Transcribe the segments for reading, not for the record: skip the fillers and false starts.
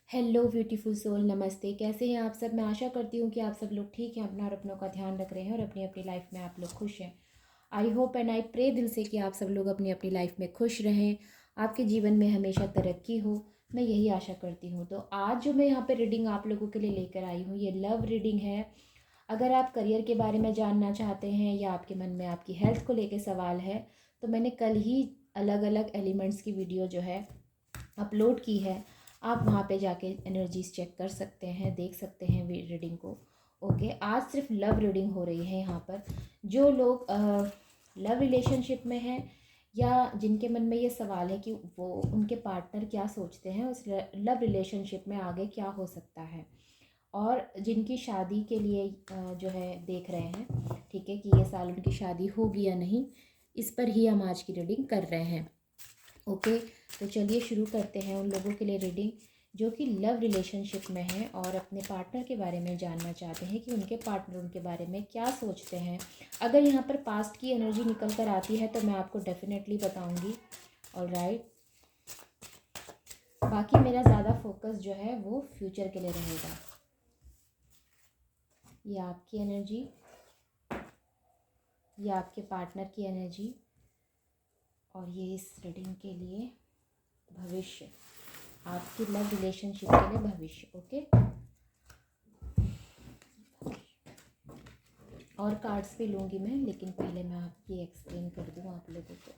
Hello beautiful soul, नमस्ते। कैसे हैं आप सब? मैं आशा करती हूँ कि आप सब लोग ठीक हैं, अपना और अपनों का ध्यान रख रहे हैं और अपनी अपनी लाइफ में आप लोग खुश हैं। I hope and I pray दिल से कि आप सब लोग अपनी अपनी लाइफ में खुश रहें, आपके जीवन में हमेशा तरक्की हो। मैं यही आशा करती हूँ। तो आज जो मैं यहाँ पे रीडिंग आप लोगों के लिए लेकर आई हूँ, ये लव रीडिंग है। अगर आप करियर के बारे में जानना चाहते हैं या आपके मन में आपकी हेल्थ को लेकर सवाल है, तो मैंने कल ही अलग अलग एलिमेंट्स की वीडियो जो है अपलोड की है। आप वहाँ पे जाके एनर्जीज चेक कर सकते हैं, देख सकते हैं रीडिंग को। ओके, आज सिर्फ लव रीडिंग हो रही है यहाँ पर। जो लोग लव रिलेशनशिप में हैं या जिनके मन में ये सवाल है कि वो उनके पार्टनर क्या सोचते हैं, उस लव रिलेशनशिप में आगे क्या हो सकता है, और जिनकी शादी के लिए जो है देख रहे हैं, ठीक है, कि ये साल उनकी शादी होगी या नहीं, इस पर ही हम आज की रीडिंग कर रहे हैं। ओके, तो चलिए शुरू करते हैं उन लोगों के लिए रीडिंग जो कि लव रिलेशनशिप में हैं और अपने पार्टनर के बारे में जानना चाहते हैं कि उनके पार्टनर उनके बारे में क्या सोचते हैं। अगर यहाँ पर पास्ट की एनर्जी निकल कर आती है तो मैं आपको डेफिनेटली बताऊंगी। ऑलराइट, बाकी मेरा ज़्यादा फोकस जो है वो फ्यूचर के लिए रहेगा। ये आपकी एनर्जी, ये आपके पार्टनर की एनर्जी, और ये इस रीडिंग के लिए भविष्य, आपकी लव रिलेशनशिप के लिए भविष्य। ओके, और कार्ड्स भी लूँगी मैं, लेकिन पहले मैं आपकी एक्सप्लेन कर दूँ आप लोगों को।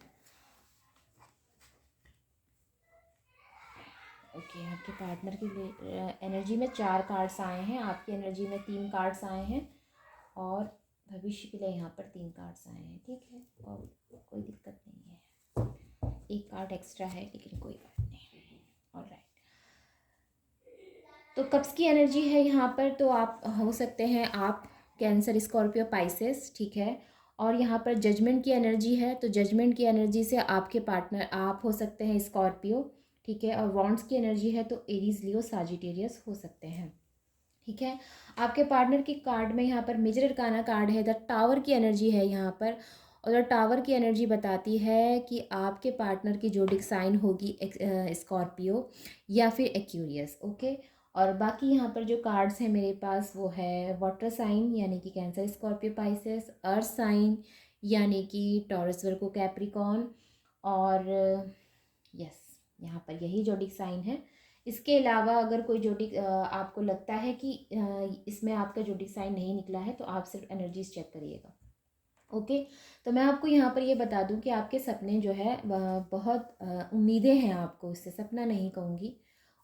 ओके, आपके पार्टनर की एनर्जी में 4 कार्ड्स आए हैं, आपकी एनर्जी में 3 कार्ड्स आए हैं, और भविष्य के लिए यहाँ पर 3 कार्ड्स आए हैं। ठीक है, और कोई दिक्कत नहीं है, एक कार्ड एक्स्ट्रा है लेकिन कोई बात नहीं। ऑलराइट, तो कब्ज़ की एनर्जी है यहाँ पर। तो आप हो सकते हैं आप कैंसर, स्कॉर्पियो, पाइसेस, ठीक है। और यहाँ पर जजमेंट की एनर्जी है, तो जजमेंट की एनर्जी से आपके पार्टनर आप हो सकते हैं स्कॉर्पियो, ठीक है। और वॉन्ड्स की एनर्जी है तो एरीज, लियो, साजिटेरियस हो सकते हैं, ठीक है। आपके पार्टनर की कार्ड में यहाँ पर मेजर अरकाना कार्ड है, द टावर की एनर्जी है यहाँ पर। और द टावर की एनर्जी बताती है कि आपके पार्टनर की जोडिक साइन होगी स्कॉर्पियो या फिर एक्यूरियस। ओके, और बाकी यहाँ पर जो कार्ड्स हैं मेरे पास वो है वाटर साइन यानी कि cancer, Scorpio, Pisces, earth sign यानी कि टॉरस, वर्गो, कैप्रिकॉर्न, और यस, यहाँ पर यही जोडिक साइन है। इसके अलावा अगर कोई जोडिक आपको लगता है कि इसमें आपका जोडिक साइन नहीं निकला है तो आप सिर्फ एनर्जीज चेक करिएगा। ओके, तो मैं आपको यहाँ पर ये बता दूँ कि आपके सपने जो है बहुत उम्मीदें हैं आपको, इससे सपना नहीं कहूँगी,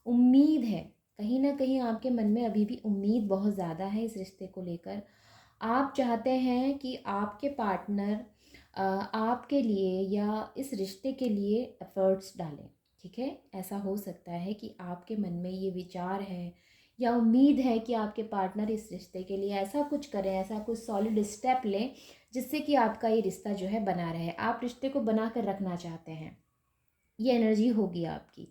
उम्मीद है। कहीं ना कहीं आपके मन में अभी भी उम्मीद बहुत ज़्यादा है इस रिश्ते को लेकर। आप चाहते हैं कि आपके पार्टनर आपके लिए या इस रिश्ते के लिए एफर्ट्स डालें, ठीक है। ऐसा हो सकता है कि आपके मन में ये विचार है या उम्मीद है कि आपके पार्टनर इस रिश्ते के लिए ऐसा कुछ करें, ऐसा कुछ सॉलिड स्टेप लें जिससे कि आपका ये रिश्ता जो है बना रहे। आप रिश्ते को बना कर रखना चाहते हैं, ये एनर्जी होगी आपकी,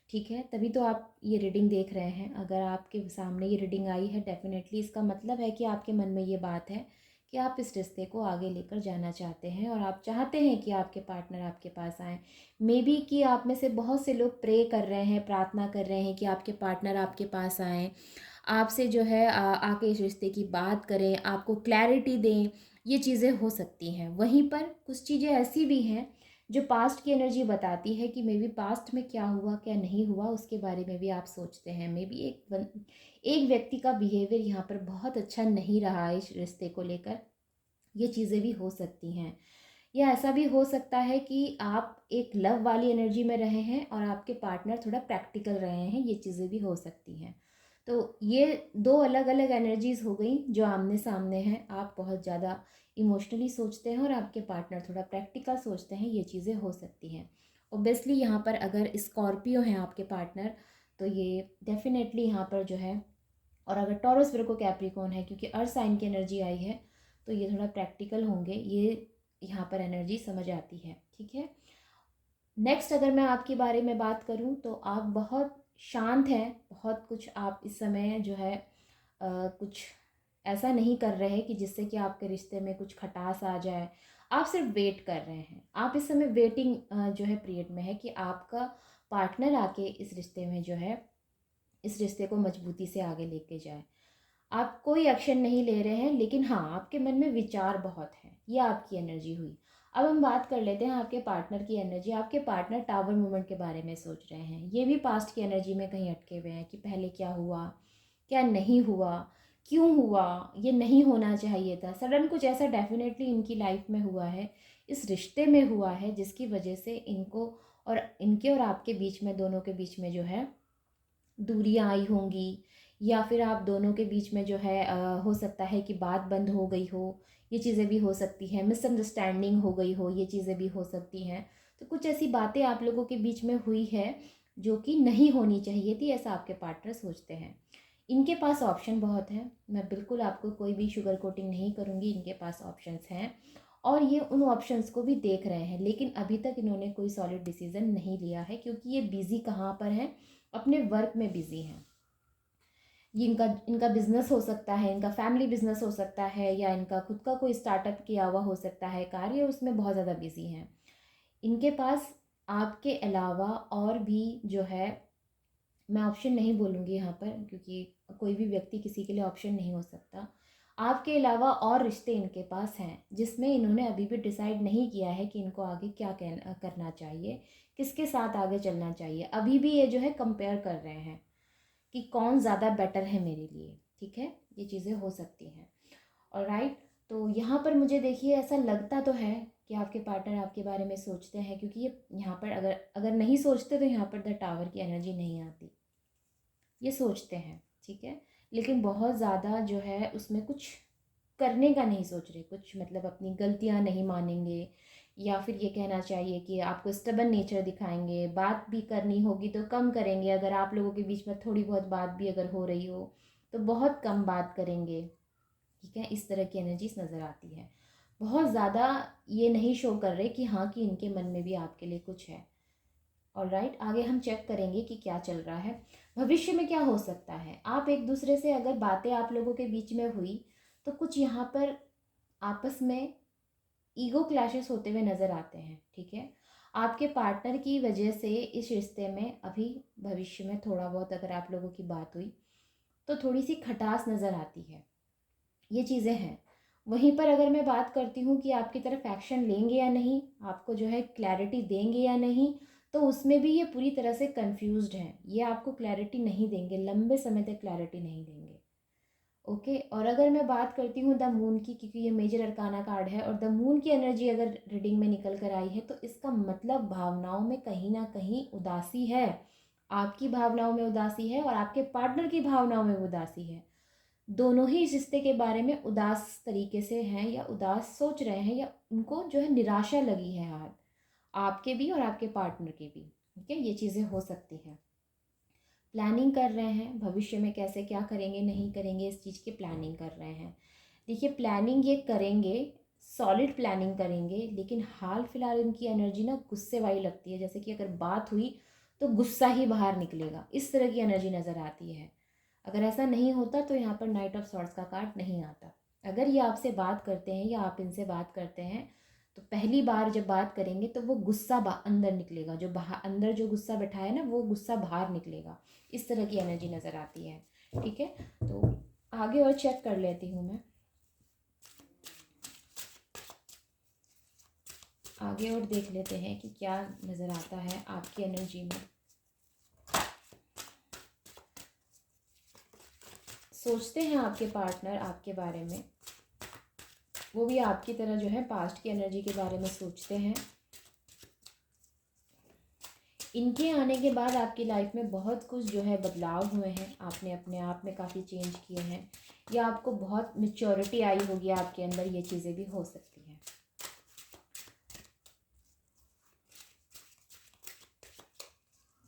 ठीक है। तभी तो आप ये रीडिंग देख रहे हैं। अगर आपके सामने ये रीडिंग आई है, डेफिनेटली इसका मतलब है कि आपके मन में ये बात है कि आप इस रिश्ते को आगे लेकर जाना चाहते हैं और आप चाहते हैं कि आपके पार्टनर आपके पास आएँ। मे बी कि आप में से बहुत से लोग प्रे कर रहे हैं, प्रार्थना कर रहे हैं कि आपके पार्टनर आपके पास आएँ, आपसे जो है आके इस रिश्ते की बात करें, आपको क्लैरिटी दें। ये चीज़ें हो सकती हैं। वहीं पर कुछ चीज़ें ऐसी भी हैं जो पास्ट की एनर्जी बताती है कि मे बी पास्ट में क्या हुआ क्या नहीं हुआ उसके बारे में भी आप सोचते हैं। मे बी एक व्यक्ति का बिहेवियर यहाँ पर बहुत अच्छा नहीं रहा है इस रिश्ते को लेकर, ये चीज़ें भी हो सकती हैं। या ऐसा भी हो सकता है कि आप एक लव वाली एनर्जी में रहे हैं और आपके पार्टनर थोड़ा प्रैक्टिकल रहे हैं, ये चीज़ें भी हो सकती हैं। तो ये 2 अलग अलग एनर्जीज़ हो गई जो आमने सामने हैं। आप बहुत ज़्यादा इमोशनली सोचते हैं और आपके पार्टनर थोड़ा प्रैक्टिकल सोचते हैं, ये चीज़ें हो सकती हैं। ओबियसली यहाँ पर अगर स्कॉर्पियो हैं आपके पार्टनर तो ये डेफिनेटली यहाँ पर जो है, और अगर टॉरस, विर्गो, कैप्रिकॉर्न है क्योंकि अर्थ साइन की एनर्जी आई है तो ये थोड़ा प्रैक्टिकल होंगे, ये यहाँ पर एनर्जी समझ आती है, ठीक है। नेक्स्ट अगर मैं आपके बारे में बात करूँ तो आप बहुत शांत हैं, बहुत कुछ आप इस समय जो है कुछ ऐसा नहीं कर रहे कि जिससे कि आपके रिश्ते में कुछ खटास आ जाए। आप सिर्फ वेट कर रहे हैं। आप इस समय वेटिंग जो है पीरियड में है कि आपका पार्टनर आके इस रिश्ते में जो है इस रिश्ते को मजबूती से आगे लेके जाए। आप कोई एक्शन नहीं ले रहे हैं, लेकिन हाँ आपके मन में विचार बहुत हैं, ये आपकी एनर्जी हुई। अब हम बात कर लेते हैं आपके पार्टनर की एनर्जी। आपके पार्टनर टावर मूवमेंट के बारे में सोच रहे हैं, ये भी पास्ट की एनर्जी में कहीं अटके हुए हैं कि पहले क्या हुआ, क्या नहीं हुआ, क्यों हुआ, ये नहीं होना चाहिए था, सडन कुछ ऐसा डेफिनेटली इनकी लाइफ में हुआ है, इस रिश्ते में हुआ है, जिसकी वजह से इनको और इनके और आपके बीच में, दोनों के बीच में जो है दूरियां आई होंगी, या फिर आप दोनों के बीच में जो है हो सकता है कि बात बंद हो गई हो, ये चीज़ें भी हो सकती हैं, मिसअंडरस्टैंडिंग हो गई हो, ये चीज़ें भी हो सकती हैं। तो कुछ ऐसी बातें आप लोगों के बीच में हुई है जो कि नहीं होनी चाहिए थी, ऐसा आपके पार्टनर सोचते हैं। इनके पास ऑप्शन बहुत हैं, मैं बिल्कुल आपको कोई भी शुगर कोटिंग नहीं करूँगी, इनके पास ऑप्शंस हैं और ये उन ऑप्शंस को भी देख रहे हैं, लेकिन अभी तक इन्होंने कोई सॉलिड डिसीजन नहीं लिया है, क्योंकि ये बिज़ी कहाँ पर हैं, अपने वर्क में बिज़ी हैं। ये इनका इनका बिजनेस हो सकता है, इनका फैमिली बिजनेस हो सकता है, या इनका खुद का कोई स्टार्टअप किया हुआ हो सकता है कार्य, उसमें बहुत ज़्यादा बिजी हैं। इनके पास आपके अलावा और भी जो है, मैं ऑप्शन नहीं बोलूँगी यहाँ पर, क्योंकि कोई भी व्यक्ति किसी के लिए ऑप्शन नहीं हो सकता। आपके अलावा और रिश्ते इनके पास हैं, जिसमें इन्होंने अभी भी डिसाइड नहीं किया है कि इनको आगे क्या करना चाहिए, किसके साथ आगे चलना चाहिए। अभी भी ये जो है कंपेयर कर रहे हैं कि कौन ज़्यादा बेटर है मेरे लिए, ठीक है, ये चीज़ें हो सकती हैं। और राइट, तो यहाँ पर मुझे देखिए ऐसा लगता तो है कि आपके पार्टनर आपके बारे में सोचते हैं, क्योंकि ये यहाँ पर अगर अगर नहीं सोचते तो यहाँ पर द टावर की एनर्जी नहीं आती। ये सोचते हैं, ठीक है, लेकिन बहुत ज़्यादा जो है उसमें कुछ करने का नहीं सोच रहे, कुछ मतलब अपनी गलतियाँ नहीं मानेंगे, या फिर ये कहना चाहिए कि आपको स्टबन नेचर दिखाएंगे, बात भी करनी होगी तो कम करेंगे, अगर आप लोगों के बीच में थोड़ी बहुत बात भी अगर हो रही हो तो बहुत कम बात करेंगे, ठीक है, इस तरह की एनर्जीज नज़र आती है। बहुत ज़्यादा ये नहीं शो कर रहे कि हाँ कि इनके मन में भी आपके लिए कुछ है। और राइट, आगे हम चेक करेंगे कि क्या चल रहा है, भविष्य में क्या हो सकता है। आप एक दूसरे से अगर बातें आप लोगों के बीच में हुई तो कुछ यहाँ पर आपस में ईगो क्लैशेस होते हुए नज़र आते हैं, ठीक है। आपके पार्टनर की वजह से इस रिश्ते में अभी भविष्य में थोड़ा बहुत अगर आप लोगों की बात हुई तो थोड़ी सी खटास नज़र आती है, ये चीज़ें हैं। वहीं पर अगर मैं बात करती हूँ कि आपकी तरफ एक्शन लेंगे या नहीं, आपको जो है क्लैरिटी देंगे या नहीं, तो उसमें भी ये पूरी तरह से कंफ्यूज्ड हैं, ये आपको क्लैरिटी नहीं देंगे, लंबे समय तक क्लैरिटी नहीं देंगे। ओके, और अगर मैं बात करती हूँ द मून की, क्योंकि ये मेजर अरकाना कार्ड है और द मून की एनर्जी अगर रीडिंग में निकल कर आई है, तो इसका मतलब भावनाओं में कहीं ना कहीं उदासी है। आपकी भावनाओं में उदासी है और आपके पार्टनर की भावनाओं में उदासी है। दोनों ही इस रिश्ते के बारे में उदास तरीके से हैं, या उदास सोच रहे हैं, या उनको जो है निराशा लगी है आज, आपके भी और आपके पार्टनर के भी, ठीक है, ये चीज़ें हो सकती हैं। प्लानिंग कर रहे हैं भविष्य में कैसे क्या करेंगे नहीं करेंगे, इस चीज़ की प्लानिंग कर रहे हैं। देखिए प्लानिंग ये करेंगे, सॉलिड प्लानिंग करेंगे, लेकिन हाल फिलहाल इनकी एनर्जी ना गुस्से वाली लगती है, जैसे कि अगर बात हुई तो गुस्सा ही बाहर निकलेगा, इस तरह की एनर्जी नज़र आती है। अगर ऐसा नहीं होता तो यहाँ पर नाइट ऑफ सॉर्ड्स का कार्ड नहीं आता। अगर ये आपसे बात करते हैं या आप इनसे बात करते हैं, तो पहली बार जब बात करेंगे तो वो गुस्सा अंदर निकलेगा, जो बाहर अंदर जो गुस्सा बैठा है ना, वो गुस्सा बाहर निकलेगा, इस तरह की एनर्जी नज़र आती है, ठीक है। तो आगे और चेक कर लेती हूँ मैं, आगे और देख लेते हैं कि क्या नज़र आता है आपकी एनर्जी में। सोचते हैं आपके पार्टनर आपके बारे में, वो भी आपकी तरह जो है पास्ट की एनर्जी के बारे में सोचते हैं। इनके आने के बाद आपकी लाइफ में बहुत कुछ जो है बदलाव हुए हैं, आपने अपने आप में काफ़ी चेंज किए हैं, या आपको बहुत मैच्योरिटी आई होगी आपके अंदर, ये चीज़ें भी हो सकती हैं।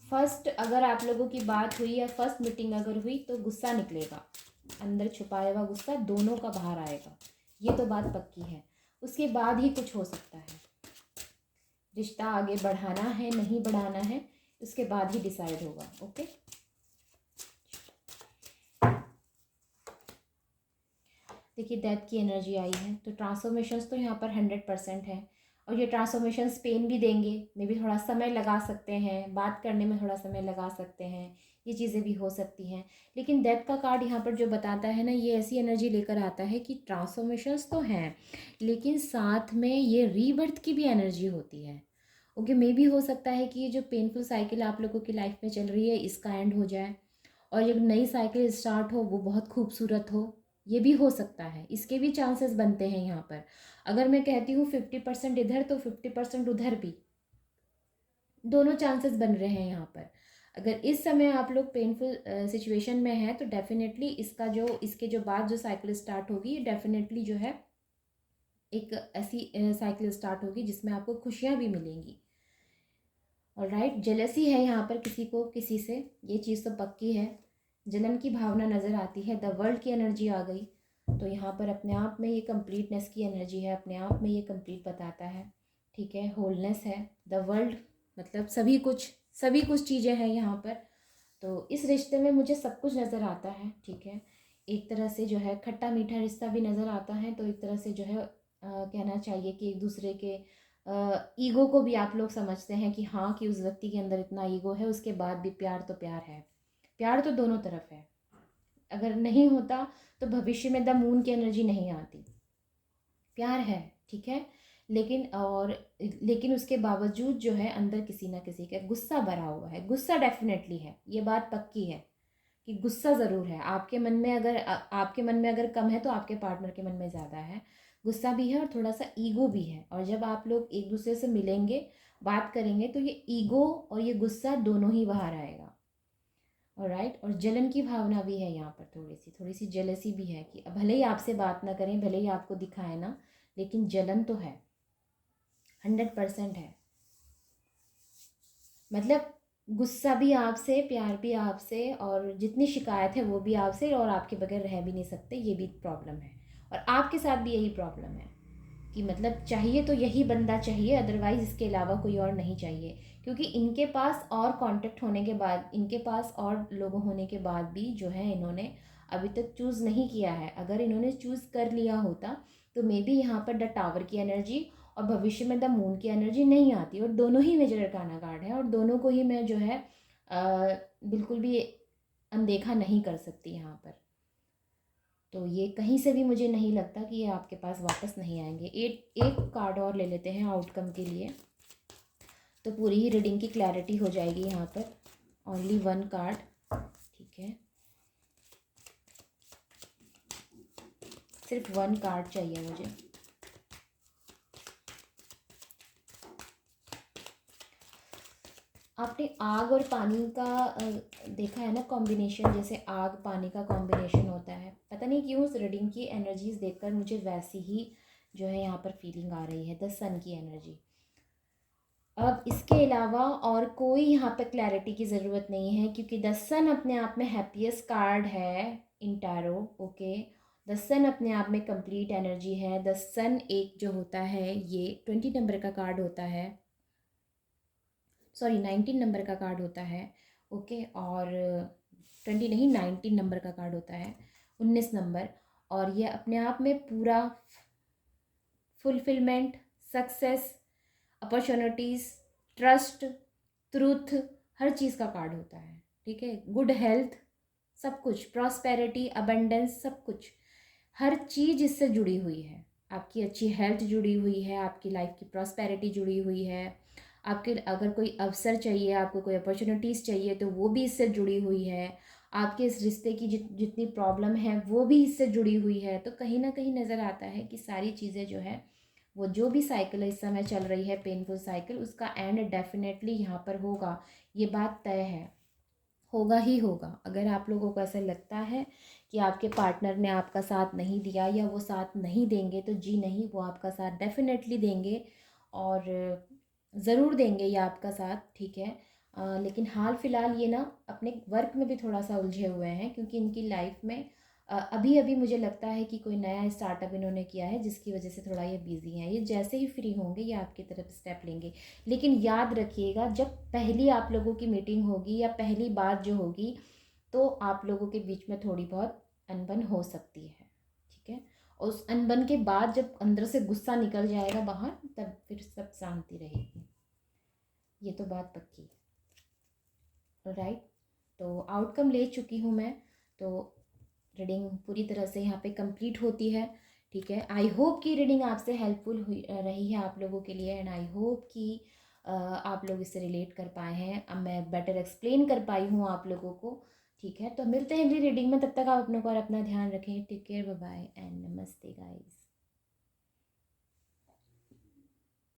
फर्स्ट अगर आप लोगों की बात हुई या फर्स्ट मीटिंग अगर हुई तो गुस्सा निकलेगा, अंदर छुपाया हुआ गुस्सा दोनों का बाहर आएगा, ये तो बात पक्की है। उसके बाद ही कुछ हो सकता है, रिश्ता आगे बढ़ाना है नहीं बढ़ाना है, उसके बाद ही डिसाइड होगा। ओके, देखिए डेथ की एनर्जी आई है, तो ट्रांसफॉर्मेशंस तो यहाँ पर 100% है। और ये ट्रांसफॉर्मेशंस पेन भी देंगे, मे बी थोड़ा समय लगा सकते हैं, बात करने में थोड़ा समय लगा सकते हैं, ये चीज़ें भी हो सकती हैं। लेकिन डेथ का कार्ड यहाँ पर जो बताता है ना, ये ऐसी एनर्जी लेकर आता है कि ट्रांसफॉर्मेशंस तो हैं, लेकिन साथ में ये रीबर्थ की भी एनर्जी होती है। ओके, मे बी हो सकता है कि ये जो पेनफुल साइकिल आप लोगों की लाइफ में चल रही है इसका एंड हो जाए और एक नई साइकिल स्टार्ट हो, वो बहुत खूबसूरत हो, ये भी हो सकता है। इसके भी चांसेस बनते हैं यहाँ पर। अगर मैं कहती हूँ 50% इधर तो 50% उधर भी, दोनों चांसेस बन रहे हैं यहाँ पर। अगर इस समय आप लोग पेनफुल सिचुएशन में हैं तो डेफिनेटली इसका जो इसके जो बाद जो साइकिल स्टार्ट होगी, ये डेफिनेटली जो है एक ऐसी साइकिल स्टार्ट होगी जिसमें आपको खुशियाँ भी मिलेंगी। और राइट, जेलसी है यहाँ पर किसी को किसी से, ये चीज़ तो पक्की है। जलन की भावना नज़र आती है, द वर्ल्ड की एनर्जी आ गई, तो यहाँ पर अपने आप में ये कंप्लीटनेस की एनर्जी है, अपने आप में ये कंप्लीट बताता है। ठीक है, होलनेस है, द वर्ल्ड मतलब सभी कुछ चीज़ें हैं यहाँ पर। तो इस रिश्ते में मुझे सब कुछ नज़र आता है। ठीक है, एक तरह से जो है खट्टा मीठा रिश्ता भी नज़र आता है, तो एक तरह से जो है कहना चाहिए कि एक दूसरे के ईगो को भी आप लोग समझते हैं कि हाँ, कि उस व्यक्ति के अंदर इतना ईगो है, उसके बाद भी प्यार तो प्यार है। प्यार तो दोनों तरफ है, अगर नहीं होता तो भविष्य में द मून की एनर्जी नहीं आती। प्यार है, ठीक है, लेकिन उसके बावजूद जो है अंदर किसी ना किसी का गुस्सा भरा हुआ है। गुस्सा डेफिनेटली है, ये बात पक्की है कि गुस्सा ज़रूर है आपके मन में। अगर आपके मन में अगर कम है तो आपके पार्टनर के मन में ज़्यादा है। गुस्सा भी है और थोड़ा सा ईगो भी है, और जब आप लोग एक दूसरे से मिलेंगे, बात करेंगे, तो ये ईगो और ये गुस्सा दोनों ही बाहर आएगा। और राइट, और जलन की भावना भी है यहाँ पर, थोड़ी सी जेलसी भी है कि भले ही आपसे बात ना करें, भले ही आपको दिखाए ना, लेकिन जलन तो है, 100% है। मतलब गुस्सा भी आपसे, प्यार भी आपसे, और जितनी शिकायत है वो भी आपसे, और आपके बगैर रह भी नहीं सकते, ये भी प्रॉब्लम है। और आपके साथ भी यही प्रॉब्लम है कि मतलब चाहिए तो यही बंदा चाहिए, अदरवाइज़ इसके अलावा कोई और नहीं चाहिए। क्योंकि इनके पास और कांटेक्ट होने के बाद, इनके पास और लोग होने के बाद भी जो है इन्होंने अभी तक चूज़ नहीं किया है। अगर इन्होंने चूज़ कर लिया होता तो मे बी यहाँ पर द टावर की एनर्जी और भविष्य में द मून की एनर्जी नहीं आती, और दोनों ही मेजर अरकाना कार्ड है, और दोनों को ही मैं जो है बिल्कुल भी अनदेखा नहीं कर सकती यहाँ पर। तो ये कहीं से भी मुझे नहीं लगता कि ये आपके पास वापस नहीं आएंगे। एक कार्ड और ले लेते हैं आउटकम के लिए, तो पूरी ही रीडिंग की क्लैरिटी हो जाएगी यहाँ पर। ओनली वन कार्ड, ठीक है, सिर्फ वन कार्ड चाहिए मुझे। आपने आग और पानी का देखा है ना कॉम्बिनेशन, जैसे आग पानी का कॉम्बिनेशन होता है। पता नहीं क्यों उस रीडिंग की एनर्जीज देखकर मुझे वैसी ही जो है यहाँ पर फीलिंग आ रही है, द सन की एनर्जी। अब इसके अलावा और कोई यहाँ पे क्लैरिटी की ज़रूरत नहीं है, क्योंकि द सन अपने आप में हैप्पीएस्ट कार्ड है इन टैरो। ओके, द सन अपने आप में कंप्लीट एनर्जी है। द सन एक जो होता है ये 20 नंबर का कार्ड होता है, सॉरी 19 नंबर का कार्ड होता है। ओके, और 20 नहीं, 19 नंबर का कार्ड होता है, 19 नंबर। और ये अपने आप में पूरा fulfilment, success, opportunities, trust, truth, हर चीज़ का कार्ड होता है। ठीक है, गुड हेल्थ, सब कुछ, प्रॉस्पेरिटी, अबंडेंस, सब कुछ, हर चीज़ इससे जुड़ी हुई है। आपकी अच्छी हेल्थ जुड़ी हुई है, आपकी लाइफ की प्रॉस्पेरिटी जुड़ी हुई है, आपके अगर कोई अवसर चाहिए, आपको कोई अपॉर्चुनिटीज़ चाहिए तो वो भी इससे जुड़ी हुई है। आपके इस रिश्ते की जितनी प्रॉब्लम है वो भी इससे जुड़ी हुई है। तो कहीं ना कहीं नज़र आता है कि सारी चीज़ें जो है, वो जो भी साइकिल इस समय चल रही है पेनफुल साइकिल, उसका एंड डेफिनेटली यहाँ पर होगा। ये बात तय है, होगा ही होगा। अगर आप लोगों को ऐसा लगता है कि आपके पार्टनर ने आपका साथ नहीं दिया या वो साथ नहीं देंगे, तो जी नहीं, वो आपका साथ डेफिनेटली देंगे, और ज़रूर देंगे ये आपका साथ। ठीक है, लेकिन हाल फिलहाल ये ना अपने वर्क में भी थोड़ा सा उलझे हुए हैं, क्योंकि इनकी लाइफ में अभी अभी मुझे लगता है कि कोई नया स्टार्टअप इन्होंने किया है, जिसकी वजह से थोड़ा ये बिज़ी हैं। ये जैसे ही फ्री होंगे ये आपकी तरफ स्टेप लेंगे। लेकिन याद रखिएगा, जब पहली आप लोगों की मीटिंग होगी या पहली बात जो होगी, तो आप लोगों के बीच में थोड़ी बहुत अनबन हो सकती है। ठीक है, और उस अनबन के बाद जब अंदर से गुस्सा निकल जाएगा बाहर, तब फिर सब शांति रहेगी। ये तो बात पक्की। राइट, तो आउटकम ले चुकी हूँ मैं, तो रीडिंग पूरी तरह से यहाँ पे कंप्लीट होती है। ठीक है, आई होप कि रीडिंग आपसे हेल्पफुल हुई रही है आप लोगों के लिए, एंड आई होप कि आप लोग इससे रिलेट कर पाए हैं। अब मैं बेटर एक्सप्लेन कर पाई हूँ आप लोगों को। ठीक है, तो मिलते हैं अगली रीडिंग में, तब तक आप अपनों को और अपना ध्यान रखें। Take care, bye bye and namaste guys.